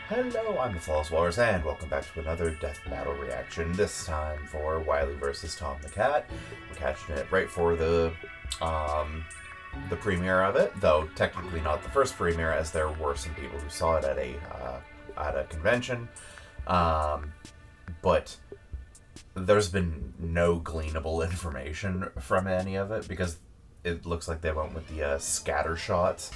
Hello, I'm the Flawless Wars, and welcome back to another Death Battle reaction. This time for Wile E versus Tom the Cat. We're catching it right for the premiere of it, though technically not the first premiere, as there were some people who saw it at a convention. But there's been no gleanable information from any of it because it looks like they went with the scatter shots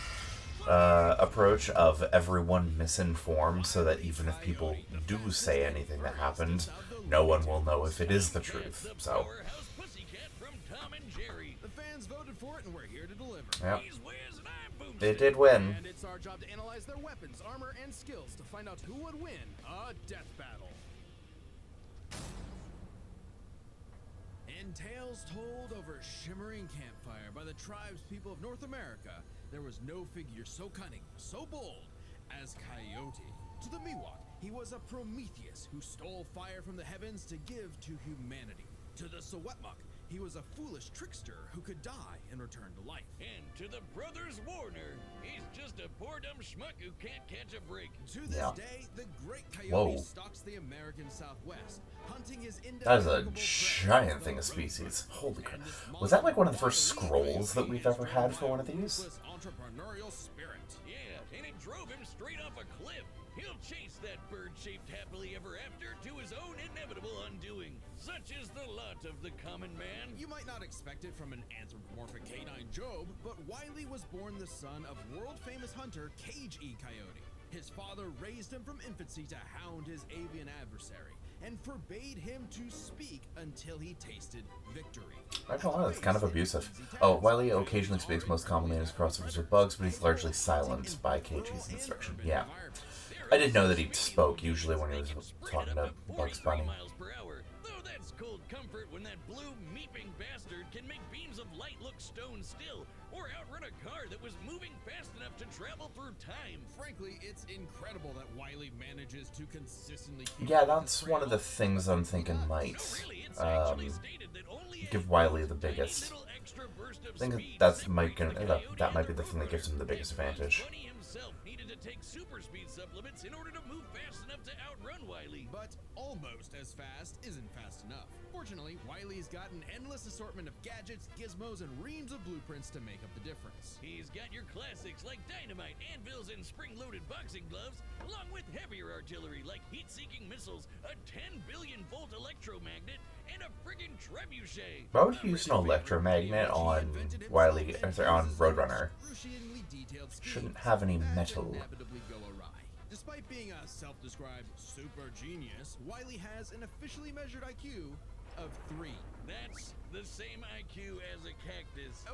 approach of everyone misinformed, so that even if people do say anything that happened, no one will know if it is the truth. So, The fans voted for it, and we're here to deliver. yeah, they did win. And it's our job to analyze their weapons, armor, and skills to find out who would win a death battle. In tales told over a shimmering campfire by the tribes people of North America, there was no figure so cunning, so bold as Coyote. To the Miwok, he was a Prometheus who stole fire from the heavens to give to humanity. To the Sewetmuk, he was a foolish trickster who could die and return to life. And to the brothers Warner, he's just a poor dumb schmuck who can't catch a break. To this day, the great Coyote Whoa. stalks the American Southwest, hunting his That is a indefatigable giant prey, thing of the species. roadrunner. Holy crap. And this Was that like one of the monster first Wile E scrolls that we've ever had for one of these? ruthless entrepreneurial spirit. Yeah, and it drove him straight off a cliff. He'll chase that bird-shaped happily ever after to his own inevitable undoing. Such is the lot of the common man. You might not expect it from an anthropomorphic canine Job, but Wile E was born the son of world-famous hunter Cage E. Coyote. His father raised him from infancy to hound his avian adversary, and forbade him to speak until he tasted victory. I don't know, it's kind of abusive. Oh, Wile E occasionally speaks, most commonly in his crossovers with bugs, but he's largely silenced by KG's instruction. Yeah. I didn't know that he spoke, usually when he was talking to Bugs Bunny. Miles per hour. Though that's cold comfort when that blue meeping bastard can make beams of light look stone still, or outrun a car that was moving fast enough to travel through time. Frankly, it's incredible that Wile E manages to consistently keep Yeah, up with that's his one of the trail. things I'm thinking No, might really, it's actually stated that only give a Wile E the tiny biggest. little extra burst of I think speed that separates might the be the thing that gives him the biggest advantage. Bunny himself needed to take super speed supplements in order to move fast enough to outrun Wile E. But almost as fast isn't fast enough. Fortunately, Wile E's got an endless assortment of gadgets, gizmos, and reams of blueprints to make up the difference. He's got your classics like dynamite, anvils, and spring-loaded boxing gloves, along with heavier artillery like heat-seeking missiles, a 10 billion volt electromagnet, and a friggin' trebuchet. Why would you use an electromagnet on Wile E, on Roadrunner? Excruciatingly detailed schemes Shouldn't have any that metal. inevitably go awry. Despite being a self-described super genius, Wile E has an officially measured IQ of 3. That's the same IQ as a cactus.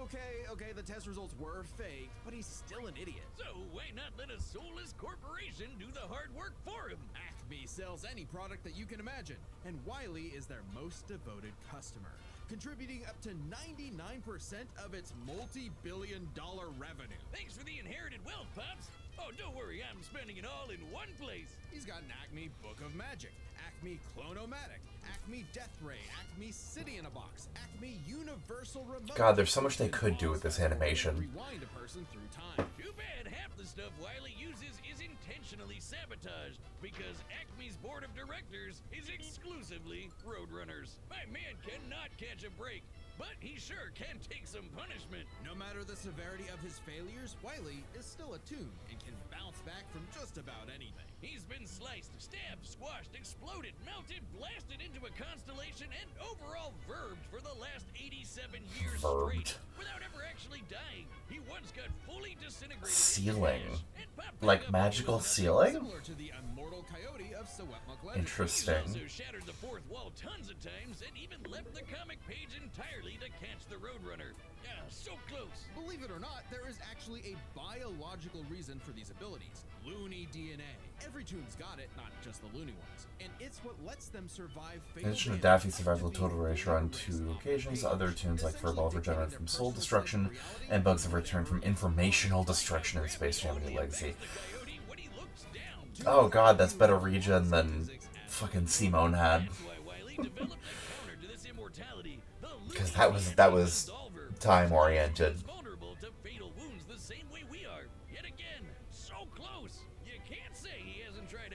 Okay, the test results were fake, but he's still an idiot. So why not let a soulless corporation do the hard work for him? Acme sells any product that you can imagine, and Wile E is their most devoted customer, contributing up to 99% of its multi-billion-dollar revenue. Thanks for the inherited wealth, Pops. Oh, don't worry, I'm spending it all in one place. He's got an Acme Book of Magic, Acme Clonomatic, Acme Death Ray, Acme City in a Box, Acme Universal Remote. God, there's so much they could do with this Also, animation. rewind a person through time. Too bad half the stuff Wile E uses is intentionally sabotaged, because Acme's board of directors is exclusively Roadrunners. My man cannot catch a break, but he sure can take some punishment. No matter the severity of his failures, Wile E is still attuned and can bounce back from just about anything. He's been sliced, stabbed, squashed, exploded, melted, blasted into a constellation, and overall verbed for the last 87 years Verbed. straight, without ever actually dying. He once got fully disintegrated Sealing. into ash and popped back Like up when he magical was up. sealing? Similar to the immortal Coyote of Sewetmuk legend. Interesting. He's also shattered the fourth wall tons of times and even left the comic page entirely to catch the Roadrunner. Yeah, so close. Believe it or not, there is actually a biological reason for these abilities. Loony DNA. Every toon's got it, not just the loony ones. And it's what lets them survive In fatal addition to damage, Daffy's survival of activate, Total Erasure on or erase 2 off occasions, page, other tunes like essentially Furball have dictating regenerated their from soul personal destruction, sense of reality and bugs have returned from informational destruction in Space Jam: A New Legacy. Coyote when he looks down. Oh god, that's better regen than fucking Simone had. That's why Wile E developed a counter to this immortality. Because that was time oriented. Vulnerable to fatal wounds the same way we are. Yet again, so close. You can't say he hasn't tried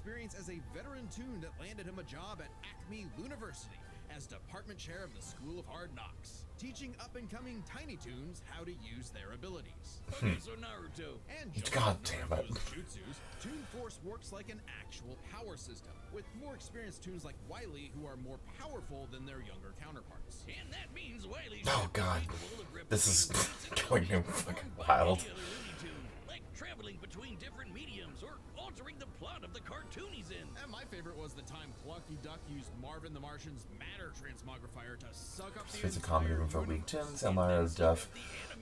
experience as a veteran toon that landed him a job at Acme University as department chair of the School of Hard Knocks, teaching up-and-coming Tiny Toons how to use their abilities. Okay, so Naruto. And God damn it. jutsus, Toon Force works like an actual power system, with more experienced Toons like Wile E who are more powerful than their younger counterparts. And that means Wile's Oh god, capable of this is replicating going fucking wild. any other Looney Tune, like traveling between different mediums or altering the plot of the cartoon he's in. And my favorite was the time Clunky Duck used Marvin the Martian's matter transmogrifier to suck up the It's a comedy room for weak tunes. Elmira Duff.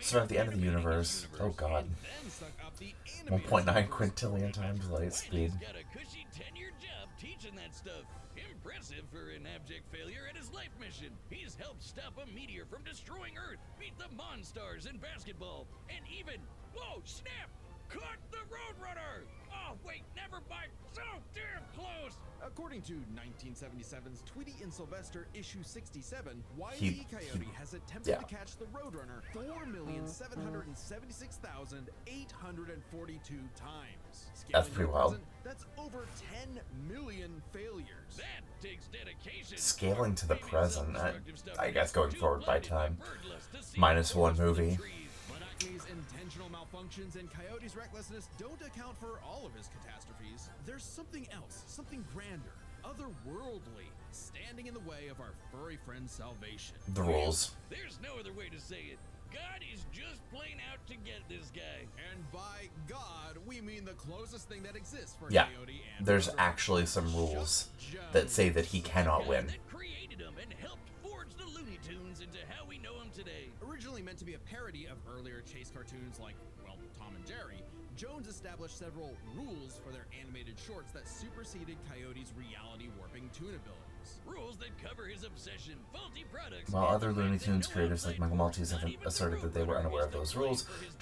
Survive the end of the universe. Oh god. 1.9 quintillion times light speed. Wiley's got a cushy 10-year job teaching that stuff. Impressive for an abject failure at his life mission. He's helped stop a meteor from destroying Earth, beat the Monstars in basketball, and even, whoa, snap, caught the Roadrunner! Oh, wait, never mind, so damn close! According to 1977's Tweety and Sylvester issue 67, Wile He- E. Coyote has attempted yeah. to catch the Roadrunner 4,776,842 times. That's Scaling pretty to wild. present, that's over 10 million failures. That takes dedication. Scaling to the Maybe present, self-destructive stuff I is guess going too forward by blinded by time. birdlust to see Minus the one forest for the movie. trees. But Acme's intentional malfunctions and Coyote's recklessness don't account for all of his catastrophes. There's something else, something grander, otherworldly, standing in the way of our furry friend's salvation. The rules. There's no other way to say it. God is just plain out to get this guy. And by God, we mean the closest thing that exists for Yeah, Coyote and there's Roadrunner. actually some rules Chuck that say that he The cannot guy win. that created him and helped forge the Looney Tunes into how we know him today. Originally meant to be a parody of earlier chase cartoons like, well, Tom and Jerry, Jones established several rules for their animated shorts that superseded Coyote's reality warping toon abilities. Rules that cover his obsession, faulty products. While and other the Looney fact that Tunes no creators like outside Michael force, Maltese not have even asserted the that they were Roadrunner, unaware of is to those blame rules, for his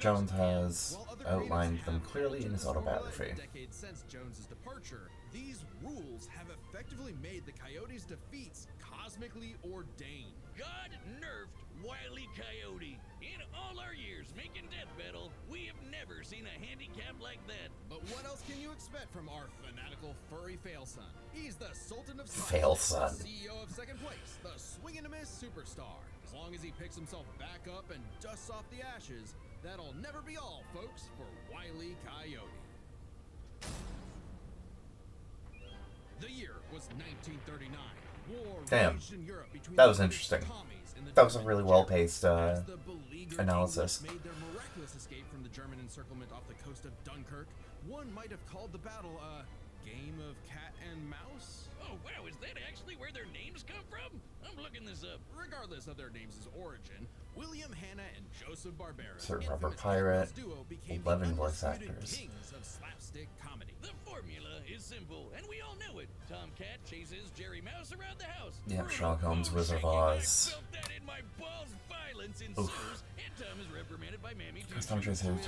Jones demise. has While other outlined creators them have clearly in pointed his to the autobiography. decades since Jones's departure, these rules have effectively made the Coyote's defeats cosmically ordained. God nerfed Wile E. Coyote. In all our years making Death Battle, we have never seen a handicap like that. But what else can you expect from our fanatical furry fail son? He's the Sultan of Fail Slapstick, son. CEO of second place, the swing and a miss superstar. As long as he picks himself back up and dusts off the ashes, that'll never be all, folks, for Wile E. Coyote. The year was 1939. War Damn. raged in Europe between That the was British interesting. Tommies and the That was a German really Jerrys. well-paced As the beleaguered analysis. English made their miraculous escape from the German encirclement off the coast of Dunkirk, one might have called the battle a game of cat and mouse. Oh wow, is that actually where their names come from? I'm looking this up. Regardless of their names' origin, William Hanna and Joseph Barbera, Sir infamous Robert cat Pirate, mouse duo, became 11 the voice undisputed actors. kings of slapstick comedy. The formula is simple, and we all know it. Tomcat chases Jerry Mouse around the house. Yeah, Brutal, Sherlock Holmes, bone-shaking, Wizard of Oz. I felt that in my balls. Violence ensues, and Tom is reprimanded by Mammy to Tom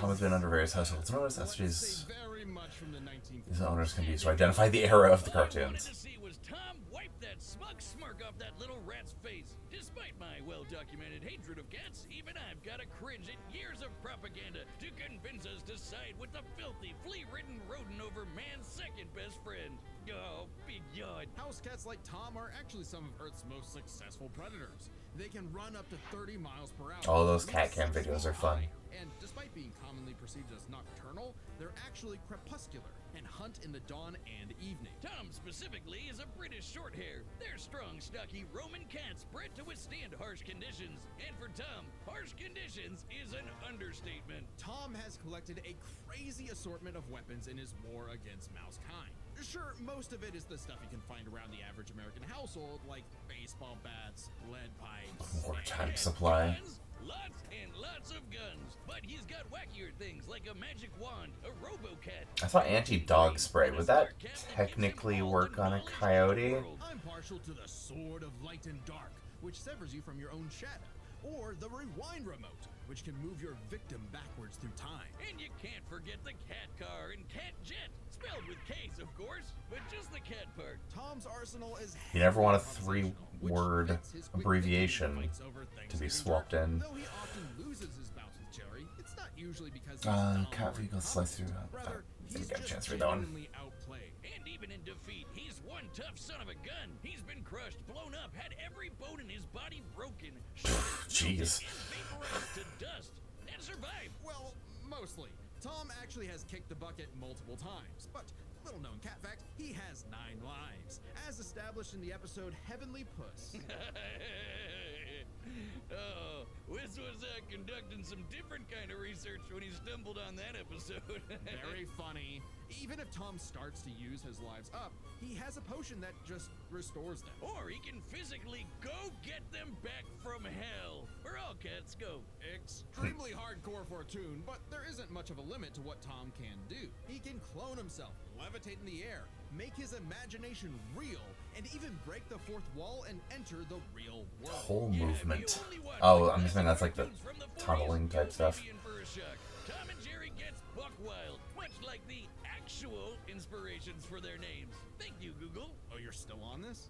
has been under various households. Notice Let's SJ's say very much from the 1940s. his owners can be used to identify the era of the All I wanted cartoons. to see was Tom wipe that smug smirk off that little rat's face. Despite my well-documented hatred of cats, even I've got to cringe at years of propaganda to convince us to side with the filthy, flea-ridden rodent over man's second best friend. Oh, big yawn. House cats like Tom are actually some of Earth's most successful predators. They can run up to 30 miles per hour. All those reach cat cam 6 videos feet are fun. high, And despite being commonly perceived as nocturnal, they're actually crepuscular and hunt in the dawn and evening. Tom specifically is a British shorthair. They're strong, stocky Roman cats bred to withstand harsh conditions. And for Tom, harsh conditions is an understatement. Tom has collected a crazy assortment of weapons in his war against mousekind. Sure, most of it is the stuff you can find around the average American household, like baseball bats, lead pipes. Wartime And supply. guns, lots and lots of guns. But he's got wackier things like a magic wand, a robo-cat. I thought anti-dog spray. Would that technically work on a coyote? I'm partial to the Sword of Light and Dark, which severs you from your own shadow, or the Rewind Remote, which can move your victim backwards through time. And you can't forget the cat car and cat jet. Spelled with K's, of course, but just the cat part. Tom's arsenal is You never want a heavily conversational, which three-word fits his quick abbreviation fights over to be Thanksgiving swapped jerky. in. Though he often loses his bouts with Jerry, it's not usually because he's dumb Cat or vehicles slice through. incompetent. Rather, Didn't He's get a just chance to read that one. genuinely outplayed. And even in defeat, he's one tough son of a gun. He's been crushed, blown up, had every bone in his body broken, Jeez. and vaporized to dust, and survived. Well, mostly. Tom actually has kicked the bucket multiple times, but little known cat fact, he has 9 lives, as established in the episode Heavenly Puss. Oh, Wiz was conducting some different kind of research when he stumbled on that episode. Very funny. Even if Tom starts to use his lives up, he has a potion that just restores them. Or he can physically go get them back from hell. Where all cats go. Extremely hardcore for a tune, but there isn't much of a limit to what Tom can do. He can clone himself, levitate in the air, make his imagination real, and even break the fourth wall and enter the real world. Whole movement. If you only watch Oh, the I'm assuming that's like the cartoons from the 40s, tunneling type you'll stuff. be in for a shock. Tom and Jerry gets buck wild, much like the actual inspirations for their names. Thank you, Google. Oh, you're still on this?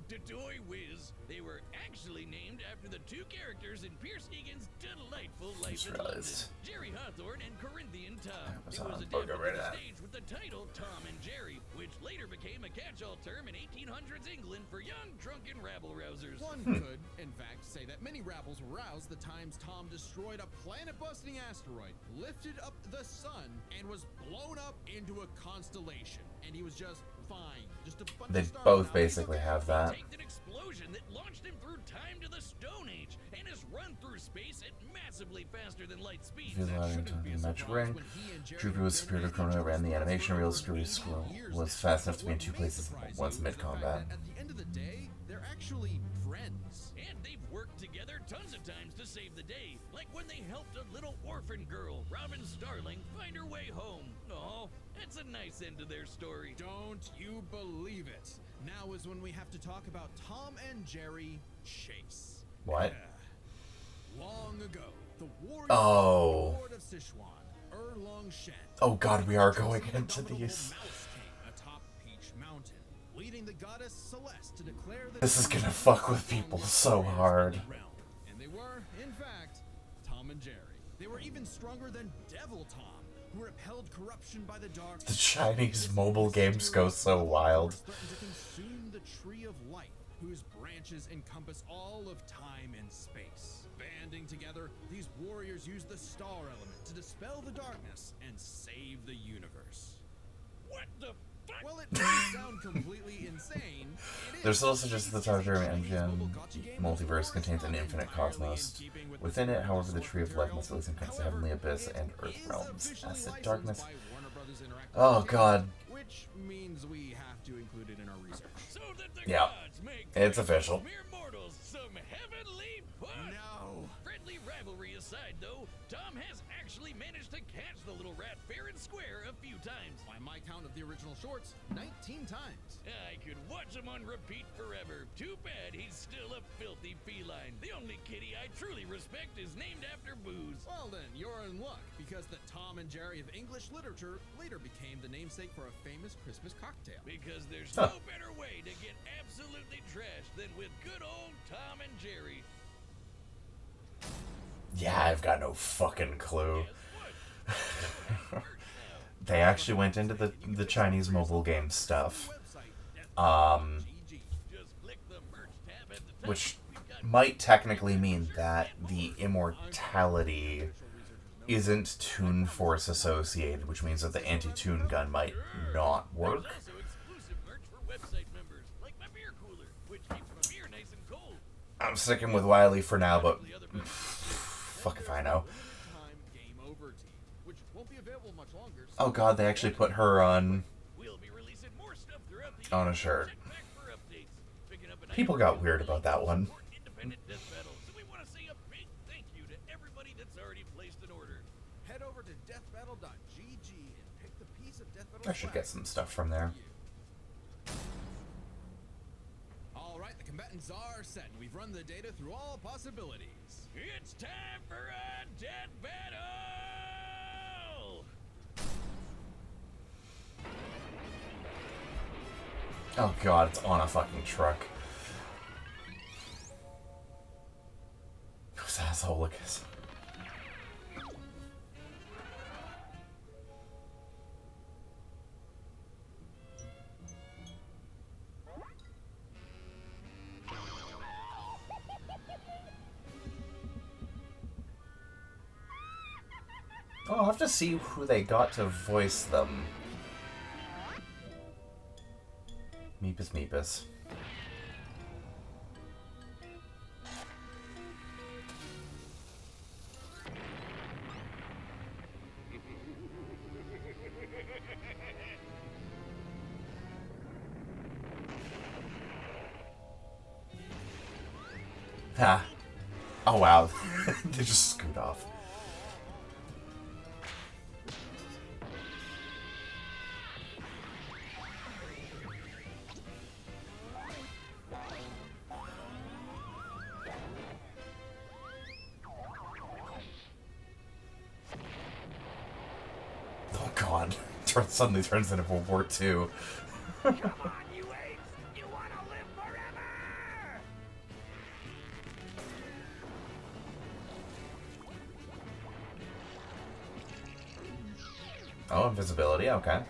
Dodoy Whiz. They were actually named after the 2 characters in Pierce Egan's delightful Life in London, realized. Jerry Hawthorne and Corinthian Tom. was It was on adapted Booger right to the now. stage with the title Tom and Jerry, which later became a catch-all term in 1800s England for young, drunken rabble-rousers. One could, in fact, say that many rabbles were roused the times Tom destroyed a planet-busting asteroid, lifted up the sun, and was blown up into a constellation. And he was just fine. Just a bunch They of stars both now. basically have that. Tanked an explosion that launched him through time to the Stone Age and has run through space at massively faster than light speed. Shouldn't be a Magic surprise ring. when he and Jerry Droopy was have superior to been Chrono, ran the making animation for reel. over Screwy 80 Squirrel years was now. fast enough to be in What 2 may places surprise once you is the fact mid-combat. that At the end of the day, they're actually friends. And they've worked together tons of times to save the day, like when they helped a little orphan girl, Robin Starling, find her way home. Oh, that's a nice end to their story. Don't you believe it? Now is when we have to talk about Tom and Jerry Chase. What? Long ago, the warrior Oh. Lord of Sichuan, Erlong Shen. Oh god, we are going into these. Mouse King atop Peach Mountain, leading the goddess Celeste to declare the This is gonna fuck with people so hard. realm. And they were, in fact, Tom and Jerry. They were even stronger than Devil Tom, who repelled corruption by the dark. The Chinese mobile games go so wild. Threatened to consume the tree of life, whose branches encompass all of time and space. Banding together, these warriors use the star element to dispel the darkness and save the universe. What the fuck? Well, it doesn't sound completely insane. It is. There's also just the Tower Jeremy Chinese MGM mobile gotcha game multiverse was contains an not infinite entirely cosmos. in keeping with Within the it, however, the source Tree of Life material. must at least encompass the However, heavenly abyss it and earth is realms. officially Acid licensed darkness. by Warner Brothers Interactive Oh Media, god. which means we have to include it in our research. So that the Yeah. gods make It's official. mere mortals some heavenly push. No. Friendly rivalry aside, though, Tom has actually managed to catch the little rat fair and square a few times. By my count of the original shorts, 19 times. I could watch him on repeat forever. Too bad he's still a filthy feline. The only kitty I truly respect is named after booze. Well then, you're in luck, because the Tom and Jerry of English literature later became the namesake for a famous Christmas cocktail. Because there's Huh. no better way to get absolutely trashed than with good old Tom and Jerry. Yeah, I've got no fucking clue. Guess what? They actually went into the Chinese mobile game stuff, Just click the merch tab at the top. which We've got might technically mean that the immortality isn't Toon Force associated, which means that the anti-toon gun might not work. There's also exclusive merch for website members, like my beer cooler, which keeps my beer nice and cold. I'm sticking with Wile E for now, but The other members fuck if I know. Time Game Over Team, which won't be available much longer. Oh god, they actually put her on will be releasing more stuff throughout the on year. a shirt. Check back for updates. Picking up an People item got weird about that one. for independent death battle. So we want to say a big thank you to everybody that's already placed an order. Head over to deathbattle.gg and pick the piece of Death Battle I should get some stuff from there. Alright, the combatants are set, and we've run the data through all possibilities. It's time for a death battle! Oh god, it's on a fucking truck. Who's asshole Lucas? Oh, I'll have to see who they got to voice them. Meepus Meepus. Ha. Oh wow. They just scoot off. Oh god. Suddenly turns into World War II. Come on, you apes! You wanna live forever! Oh, invisibility, okay.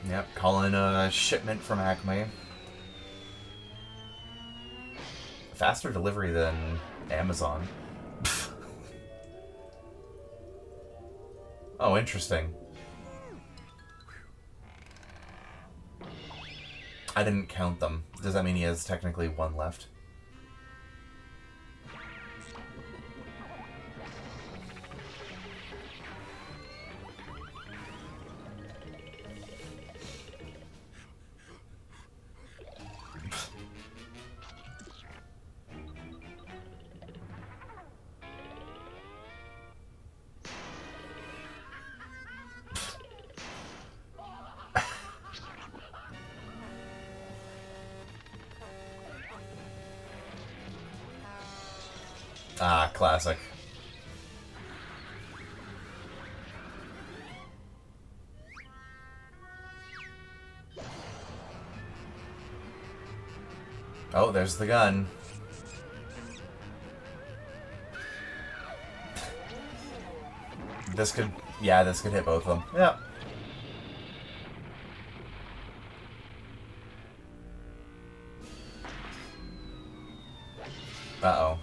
Yep, calling a shipment from Acme. Faster delivery than Amazon. Oh, interesting. I didn't count them. Does that mean he has technically one left? Ah, classic. Oh, there's the gun. This could, yeah, this could hit both of them. Yeah. Uh-oh.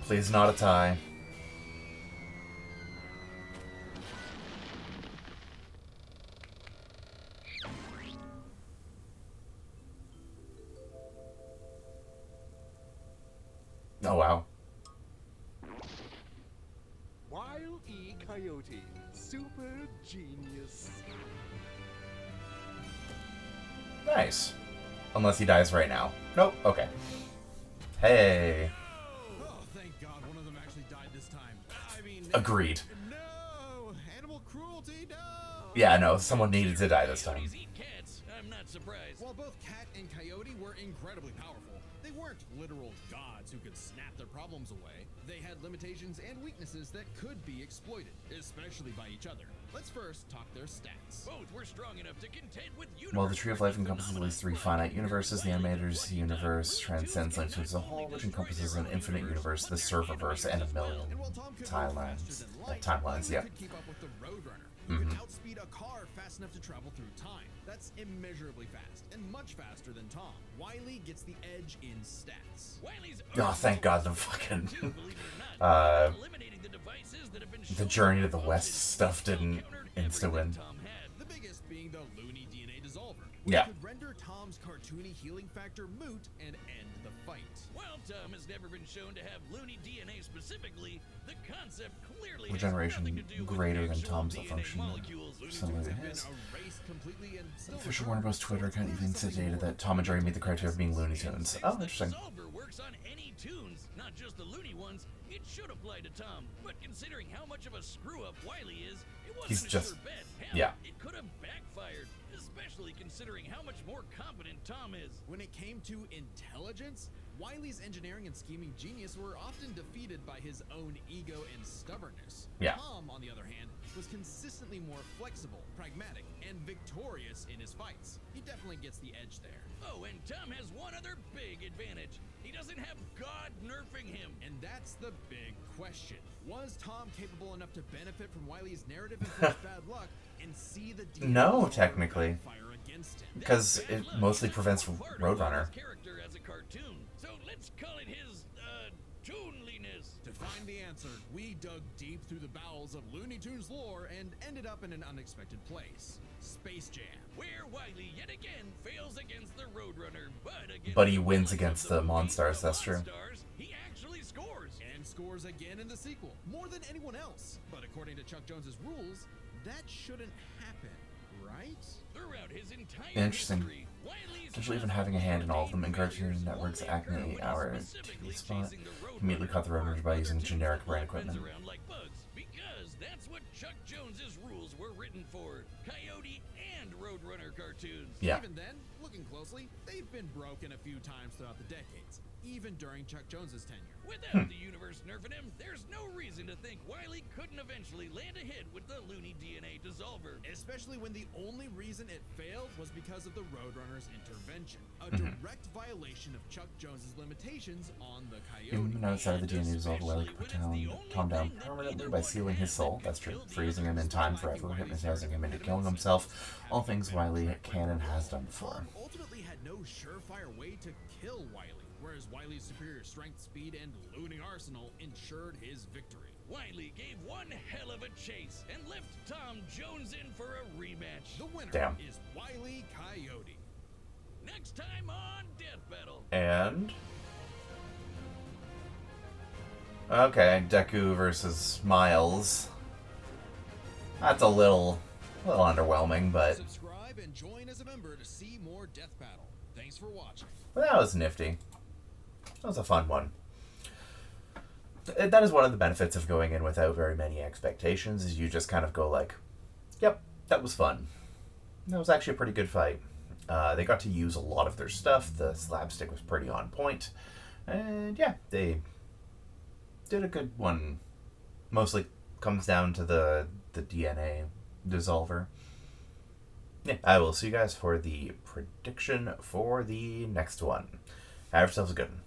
Please not a tie. Oh, wow. Wile E. Coyote, super genius. Nice. Unless he dies right now. Nope, okay. Hey. Oh, thank God one of them actually died this time. I mean... Agreed. No! Animal cruelty, no! Yeah, no, someone needed to die this time. Coyotes eat cats. I'm not surprised. While both Cat and Coyote were incredibly powerful, they weren't literal gods who could snap their problems away. They had limitations and weaknesses that could be exploited, especially by each other. Let's first talk their stats. Both were strong enough to contend with While the Tree of Life encompasses at least 3 finite universes, the Animator's universe transcends into as a whole, which encompasses an infinite universe, the Serververse, and a million And while Tom could move timelines. faster than light, Timelines, yeah. Wile could keep up with the Roadrunner, who could outspeed a car fast enough to travel through time. That's immeasurably fast, and much faster than Tom. Wile gets the edge in stats. Wiley's Oh, thank God the fucking... believe it or not, eliminating the devices that have been the Journey to the West stuff didn't insta-win. Tom had. The biggest being the Looney DNA Dissolver, which Yeah. could render Tom's cartoony healing factor moot and end the fight. While Tom has never been shown to have loony DNA specifically, the concept clearly Regeneration has nothing to do with greater than actual Tom's DNA function. molecules. Similar to Have been his. erased completely and still Official Warner Bros. Twitter account even stated that Tom and Jerry meet the criteria of being Looney Tunes. Oh, interesting. Dissolver works on any tunes, not just the loony ones. It should apply to Tom, but considering how much of a screw-up Wiley is, it wasn't He's a just- sure bet. Hell, yeah. it could have backfired, especially considering how much more competent Tom is. When it came to intelligence, Wile E's engineering and scheming genius were often defeated by his own ego and stubbornness. Yeah. Tom, on the other hand, was consistently more flexible, pragmatic, and victorious in his fights. He definitely gets the edge there. Oh, and Tom has one other big advantage. He doesn't have God nerfing him. And that's the big question. Was Tom capable enough to benefit from Wile E's narrative and push bad luck and see the No, technically. fire against him? Because That it bad luck mostly is prevents part of Roadrunner. Wile's character as a cartoon. So let's call it his, toonliness. To find the answer, we dug deep through the bowels of Looney Tunes lore and ended up in an unexpected place. Space Jam. Where Wile E yet again fails against the Roadrunner, But he wins against the Monstars, that's true. He actually scores. And scores again in the sequel, more than anyone else. But according to Chuck Jones's rules, that shouldn't happen, right? Throughout his entire Interesting. history, Wile E's Especially even having a hand in all of them in Cartoon Network's Acme 8-hour TV spot. Immediately caught the Roadrunners by using generic brain equipment. Around like bugs, because that's what Chuck Jones's rules were written for. Coyote and Roadrunner cartoons. Yeah. Even then, looking closely, they've been broken a few times throughout the decades, even during Chuck Jones's tenure. Without the universe nerfing him, there's no reason to think Wile E couldn't eventually land a hit with the Looney DNA dissolver. Especially when the only reason it failed was because of the Roadrunner's intervention, a direct violation of Chuck Jones's limitations on the Coyote. Even outside of the DNA dissolver, Wile could put Tom down permanently by sealing his soul. That's true. Freezing him in time forever, hypnotizing him into killing himself. All things Wile E can and has done before. Tom ultimately had no surefire way to kill Wile E, whereas Wile E's superior strength, speed, and looting arsenal ensured his victory. Wile E gave one hell of a chase and left Tom Jones in for a rematch. The winner Damn. is Wile E Coyote. Next time on Death Battle. And... okay, Deku versus Miles. That's a little underwhelming, but Subscribe and join as a member to see more Death Battle. Thanks for watching. that was nifty. That was a fun one. That is one of the benefits of going in without very many expectations, is you just kind of go like, yep, that was fun. That was actually a pretty good fight. They got to use a lot of their stuff. The slapstick was pretty on point. And yeah, they did a good one. Mostly comes down to the DNA dissolver. Yeah, I will see you guys for the prediction for the next one. Have yourselves a good one.